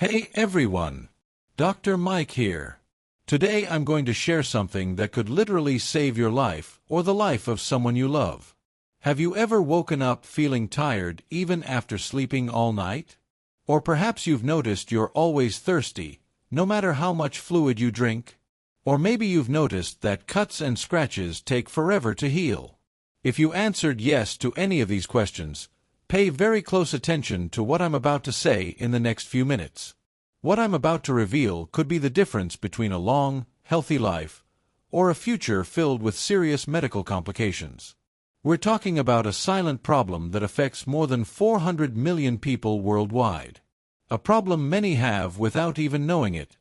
Hey everyone! Dr. Mike here. Today I'm going to share something that could literally save your life or the life of someone you love. Have you ever woken up feeling tired even after sleeping all night? Or perhaps you've noticed you're always thirsty, no matter how much fluid you drink? Or maybe you've noticed that cuts and scratches take forever to heal. If you answered yes to any of these questions, pay very close attention to what I'm about to say in the next few minutes. What I'm about to reveal could be the difference between a long, healthy life or a future filled with serious medical complications. We're talking about a silent problem that affects more than 400 million people worldwide. A problem many have without even knowing it: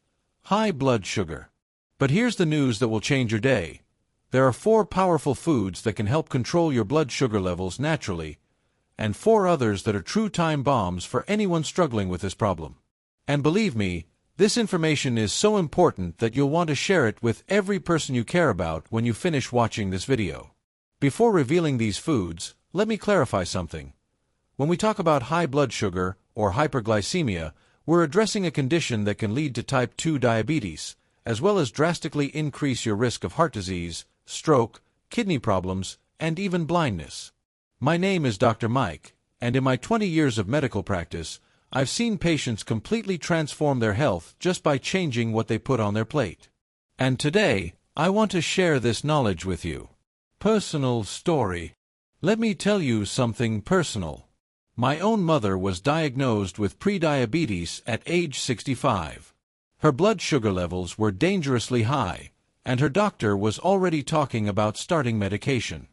high blood sugar. But here's the news that will change your day. There are 4 powerful foods that can help control your blood sugar levels naturally, and 4 others that are true time bombs for anyone struggling with this problem. And believe me, this information is so important that you'll want to share it with every person you care about when you finish watching this video. Before revealing these foods, let me clarify something. When we talk about high blood sugar or hyperglycemia, we're addressing a condition that can lead to type 2 diabetes, as well as drastically increase your risk of heart disease, stroke, kidney problems, and even blindness. My name is Dr. Mike, and in my 20 years of medical practice, I've seen patients completely transform their health just by changing what they put on their plate. And today, I want to share this knowledge with you. Personal story. Let me tell you something personal. My own mother was diagnosed with prediabetes at age 65. Her blood sugar levels were dangerously high, and her doctor was already talking about starting medication.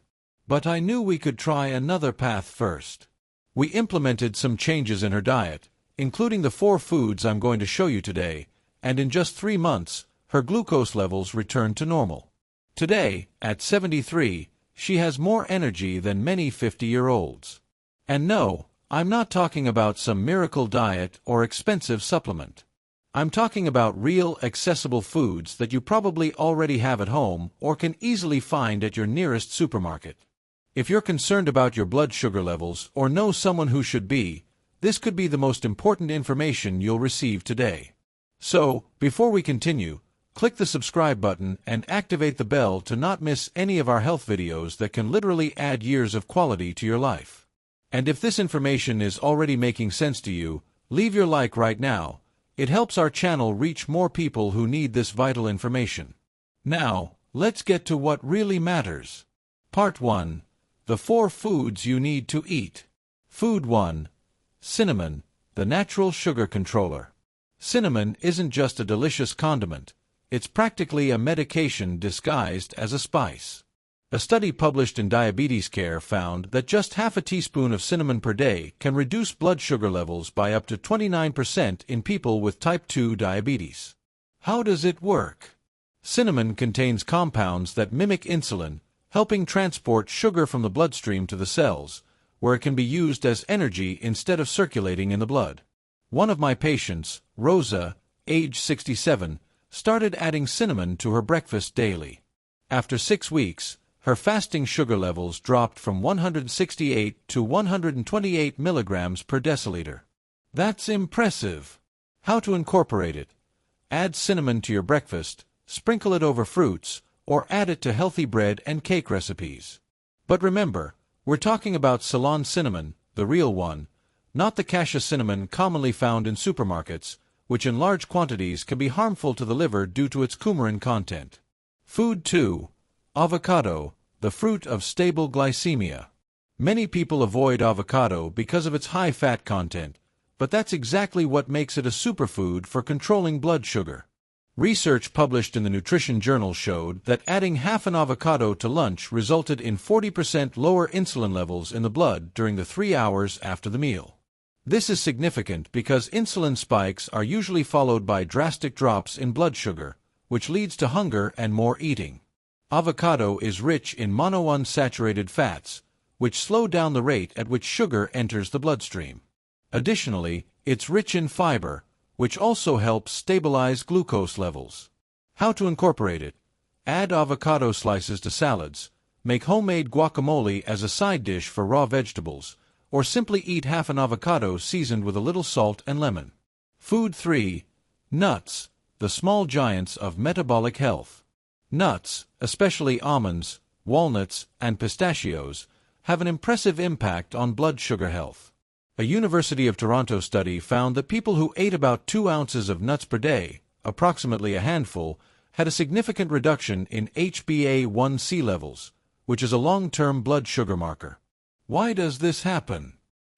But I knew we could try another path first. We implemented some changes in her diet, including the 4 foods I'm going to show you today, and in just 3 months, her glucose levels returned to normal. Today, at 73, she has more energy than many 50-year-olds. And no, I'm not talking about some miracle diet or expensive supplement. I'm talking about real, accessible foods that you probably already have at home or can easily find at your nearest supermarket. If you're concerned about your blood sugar levels or know someone who should be, this could be the most important information you'll receive today. So, before we continue, click the subscribe button and activate the bell to not miss any of our health videos that can literally add years of quality to your life. And if this information is already making sense to you, leave your like right now. It helps our channel reach more people who need this vital information. Now, let's get to what really matters. Part 1. The 4 foods you need to eat. Food 1. Cinnamon, the natural sugar controller. Cinnamon isn't just a delicious condiment. It's practically a medication disguised as a spice. A study published in Diabetes Care found that just half a teaspoon of cinnamon per day can reduce blood sugar levels by up to 29% in people with type 2 diabetes. How does it work? Cinnamon contains compounds that mimic insulin, helping transport sugar from the bloodstream to the cells, where it can be used as energy instead of circulating in the blood. One of my patients, Rosa, age 67, started adding cinnamon to her breakfast daily. After 6 weeks, her fasting sugar levels dropped from 168 to 128 milligrams per deciliter. That's impressive. How to incorporate it? Add cinnamon to your breakfast, sprinkle it over fruits, or add it to healthy bread and cake recipes. But remember, we're talking about Ceylon cinnamon, the real one, not the cassia cinnamon commonly found in supermarkets, which in large quantities can be harmful to the liver due to its coumarin content. Food 2. Avocado, the fruit of stable glycemia. Many people avoid avocado because of its high fat content, but that's exactly what makes it a superfood for controlling blood sugar. Research published in the Nutrition Journal showed that adding half an avocado to lunch resulted in 40% lower insulin levels in the blood during the 3 hours after the meal. This is significant because insulin spikes are usually followed by drastic drops in blood sugar, which leads to hunger and more eating. Avocado is rich in monounsaturated fats, which slow down the rate at which sugar enters the bloodstream. Additionally, it's rich in fiber, which also helps stabilize glucose levels. How to incorporate it? Add avocado slices to salads, make homemade guacamole as a side dish for raw vegetables, or simply eat half an avocado seasoned with a little salt and lemon. Food 3. Nuts, the small giants of metabolic health. Nuts, especially almonds, walnuts, and pistachios, have an impressive impact on blood sugar health. A University of Toronto study found that people who ate about 2 ounces of nuts per day, approximately a handful, had a significant reduction in HbA1c levels, which is a long-term blood sugar marker. Why does this happen?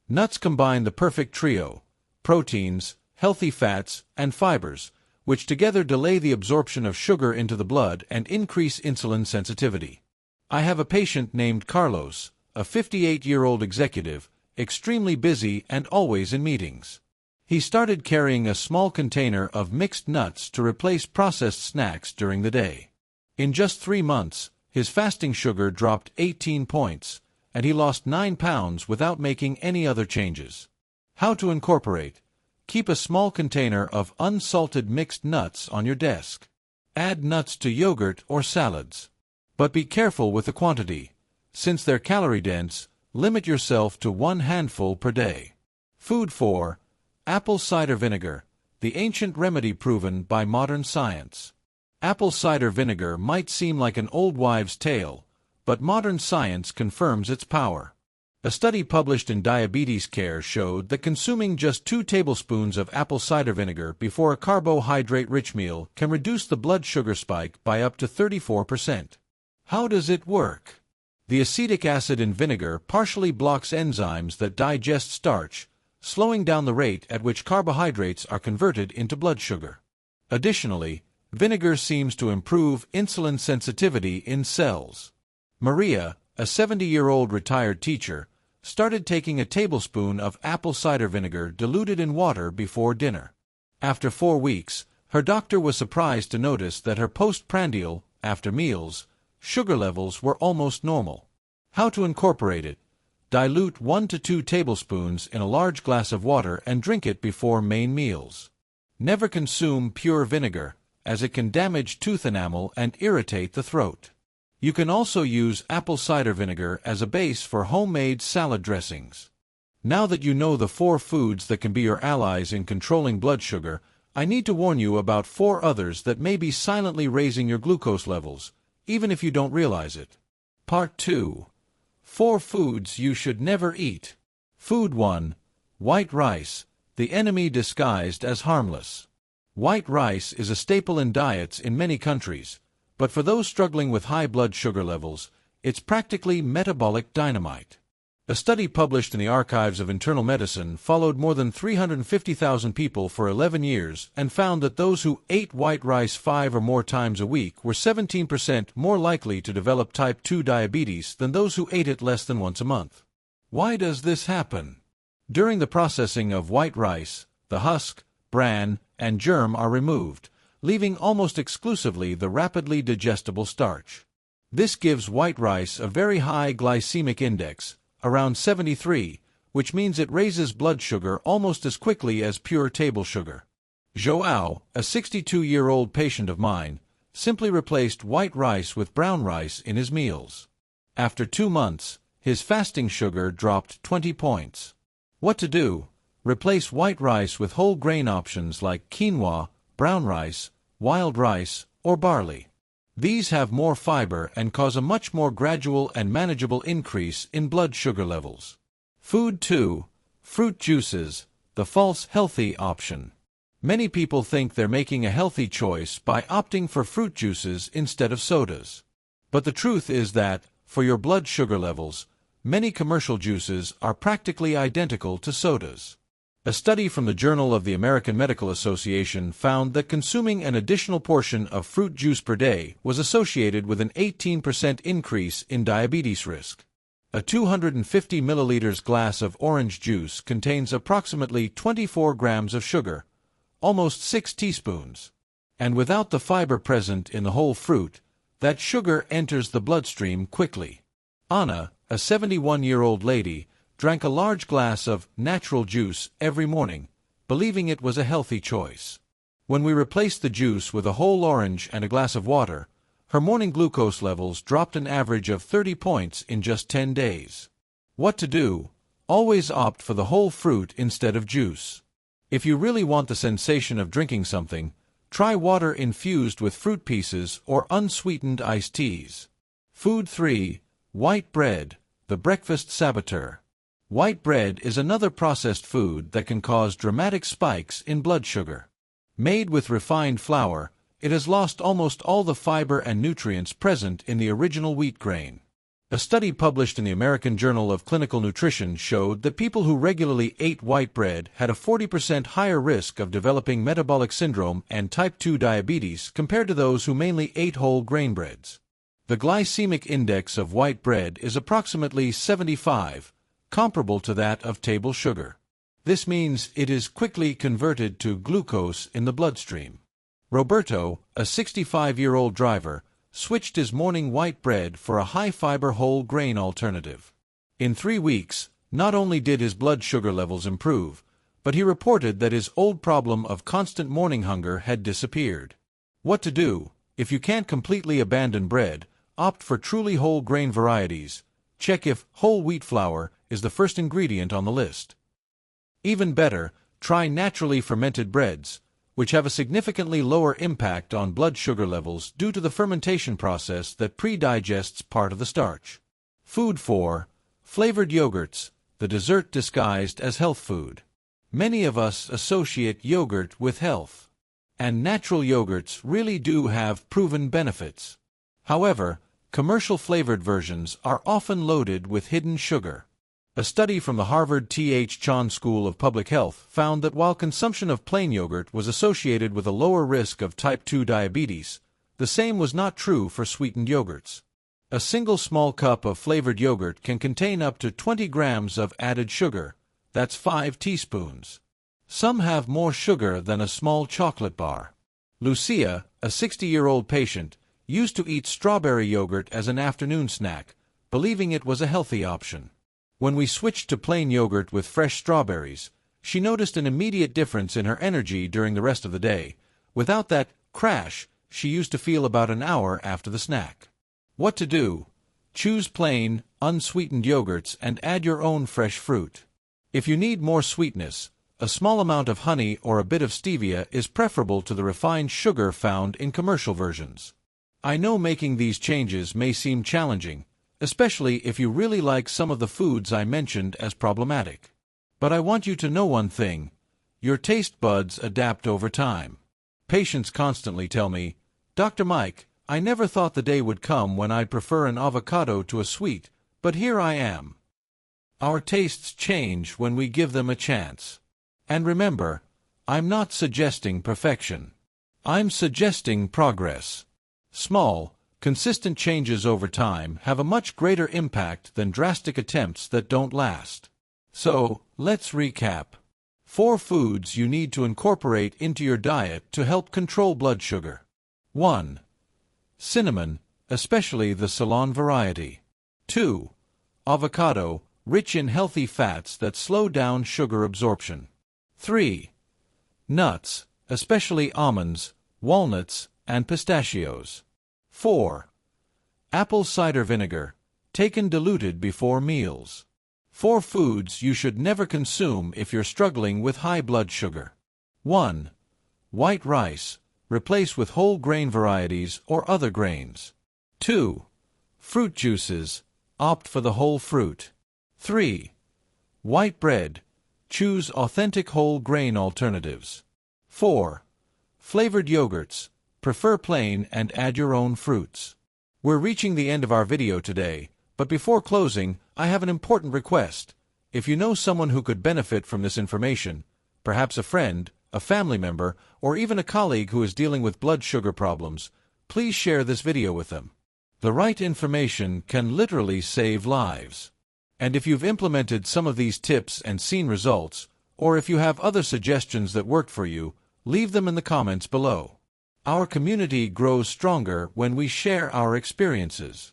Nuts combine the perfect trio: proteins, healthy fats, and fibers, which together delay the absorption of sugar into the blood and increase insulin sensitivity. I have a patient named Carlos, a 58-year-old executive, extremely busy and always in meetings. He started carrying a small container of mixed nuts to replace processed snacks during the day. In just 3 months, his fasting sugar dropped 18 points, and he lost 9 pounds without making any other changes. How to incorporate? Keep a small container of unsalted mixed nuts on your desk. Add nuts to yogurt or salads. But be careful with the quantity. Since they're calorie-dense, limit yourself to 1 handful per day. Food 4. Apple cider vinegar, the ancient remedy proven by modern science. Apple cider vinegar might seem like an old wives' tale, but modern science confirms its power. A study published in Diabetes Care showed that consuming just 2 tablespoons of apple cider vinegar before a carbohydrate-rich meal can reduce the blood sugar spike by up to 34%. How does it work? The acetic acid in vinegar partially blocks enzymes that digest starch, slowing down the rate at which carbohydrates are converted into blood sugar. Additionally, vinegar seems to improve insulin sensitivity in cells. Maria, a 70-year-old retired teacher, started taking a tablespoon of apple cider vinegar diluted in water before dinner. After 4 weeks, her doctor was surprised to notice that her postprandial, after meals, sugar levels were almost normal. How to incorporate it? Dilute 1 to 2 tablespoons in a large glass of water and drink it before main meals. Never consume pure vinegar, as it can damage tooth enamel and irritate the throat. You can also use apple cider vinegar as a base for homemade salad dressings. Now that you know the 4 foods that can be your allies in controlling blood sugar, I need to warn you about 4 others that may be silently raising your glucose levels, even if you don't realize it. Part 2. 4 foods you should never eat. Food 1. White rice, the enemy disguised as harmless. White rice is a staple in diets in many countries, but for those struggling with high blood sugar levels, it's practically metabolic dynamite. A study published in the Archives of Internal Medicine followed more than 350,000 people for 11 years and found that those who ate white rice 5 or more times a week were 17% more likely to develop type 2 diabetes than those who ate it less than once a month. Why does this happen? During the processing of white rice, the husk, bran, and germ are removed, leaving almost exclusively the rapidly digestible starch. This gives white rice a very high glycemic index, around 73, which means it raises blood sugar almost as quickly as pure table sugar. Joao, a 62-year-old patient of mine, simply replaced white rice with brown rice in his meals. After 2 months, his fasting sugar dropped 20 points. What to do? Replace white rice with whole grain options like quinoa, brown rice, wild rice, or barley. These have more fiber and cause a much more gradual and manageable increase in blood sugar levels. Food 2. Fruit juices, the false healthy option. Many people think they're making a healthy choice by opting for fruit juices instead of sodas. But the truth is that, for your blood sugar levels, many commercial juices are practically identical to sodas. A study from the Journal of the American Medical Association found that consuming an additional portion of fruit juice per day was associated with an 18% increase in diabetes risk. A 250 milliliters glass of orange juice contains approximately 24 grams of sugar, almost 6 teaspoons. And without the fiber present in the whole fruit, that sugar enters the bloodstream quickly. Anna, a 71-year-old lady, drank a large glass of natural juice every morning, believing it was a healthy choice. When we replaced the juice with a whole orange and a glass of water, her morning glucose levels dropped an average of 30 points in just 10 days. What to do? Always opt for the whole fruit instead of juice. If you really want the sensation of drinking something, try water infused with fruit pieces or unsweetened iced teas. Food 3. White bread, the breakfast saboteur. White bread is another processed food that can cause dramatic spikes in blood sugar. Made with refined flour, it has lost almost all the fiber and nutrients present in the original wheat grain. A study published in the American Journal of Clinical Nutrition showed that people who regularly ate white bread had a 40% higher risk of developing metabolic syndrome and type 2 diabetes compared to those who mainly ate whole grain breads. The glycemic index of white bread is approximately 75, comparable to that of table sugar. This means it is quickly converted to glucose in the bloodstream. Roberto, a 65-year-old driver, switched his morning white bread for a high-fiber whole grain alternative. In 3 weeks, not only did his blood sugar levels improve, but he reported that his old problem of constant morning hunger had disappeared. What to do? If you can't completely abandon bread, opt for truly whole grain varieties. Check if whole wheat flour is the first ingredient on the list. Even better, try naturally fermented breads, which have a significantly lower impact on blood sugar levels due to the fermentation process that pre-digests part of the starch. Food 4. Flavored yogurts, the dessert disguised as health food. Many of us associate yogurt with health, and natural yogurts really do have proven benefits. However, commercial flavored versions are often loaded with hidden sugar. A study from the Harvard T.H. Chan School of Public Health found that while consumption of plain yogurt was associated with a lower risk of type 2 diabetes, the same was not true for sweetened yogurts. A single small cup of flavored yogurt can contain up to 20 grams of added sugar. That's 5 teaspoons. Some have more sugar than a small chocolate bar. Lucia, a 60-year-old patient, used to eat strawberry yogurt as an afternoon snack, believing it was a healthy option. When we switched to plain yogurt with fresh strawberries, she noticed an immediate difference in her energy during the rest of the day, without that crash she used to feel about an hour after the snack. What to do? Choose plain, unsweetened yogurts and add your own fresh fruit. If you need more sweetness, a small amount of honey or a bit of stevia is preferable to the refined sugar found in commercial versions. I know making these changes may seem challenging, especially if you really like some of the foods I mentioned as problematic. But I want you to know one thing: your taste buds adapt over time. Patients constantly tell me, "Dr. Mike, I never thought the day would come when I'd prefer an avocado to a sweet, but here I am." Our tastes change when we give them a chance. And remember, I'm not suggesting perfection. I'm suggesting progress. Small, consistent changes over time have a much greater impact than drastic attempts that don't last. So, let's recap. 4 foods you need to incorporate into your diet to help control blood sugar. 1. Cinnamon, especially the Ceylon variety. 2. Avocado, rich in healthy fats that slow down sugar absorption. 3. Nuts, especially almonds, walnuts, and pistachios. 4. Apple cider vinegar, taken diluted before meals. 4 foods you should never consume if you're struggling with high blood sugar. 1. White rice, replace with whole grain varieties or other grains. 2. Fruit juices, opt for the whole fruit. 3. White bread, choose authentic whole grain alternatives. 4. Flavored yogurts, prefer plain and add your own fruits. We're reaching the end of our video today, but before closing, I have an important request. If you know someone who could benefit from this information, perhaps a friend, a family member, or even a colleague who is dealing with blood sugar problems, please share this video with them. The right information can literally save lives. And if you've implemented some of these tips and seen results, or if you have other suggestions that worked for you, leave them in the comments below. Our community grows stronger when we share our experiences.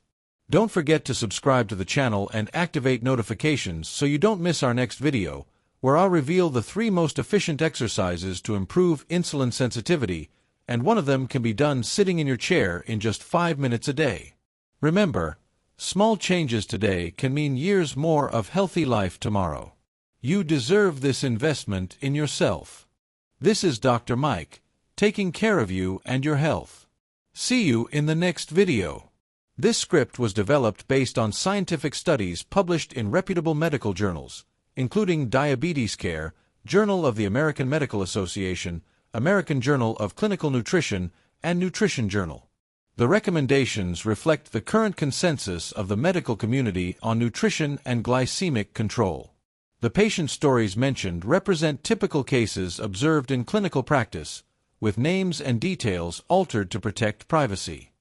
Don't forget to subscribe to the channel and activate notifications so you don't miss our next video, where I'll reveal the 3 most efficient exercises to improve insulin sensitivity, and one of them can be done sitting in your chair in just 5 minutes a day. Remember, small changes today can mean years more of healthy life tomorrow. You deserve this investment in yourself. This is Dr. Mike, taking care of you and your health. See you in the next video. This script was developed based on scientific studies published in reputable medical journals, including Diabetes Care, Journal of the American Medical Association, American Journal of Clinical Nutrition, and Nutrition Journal. The recommendations reflect the current consensus of the medical community on nutrition and glycemic control. The patient stories mentioned represent typical cases observed in clinical practice, with names and details altered to protect privacy.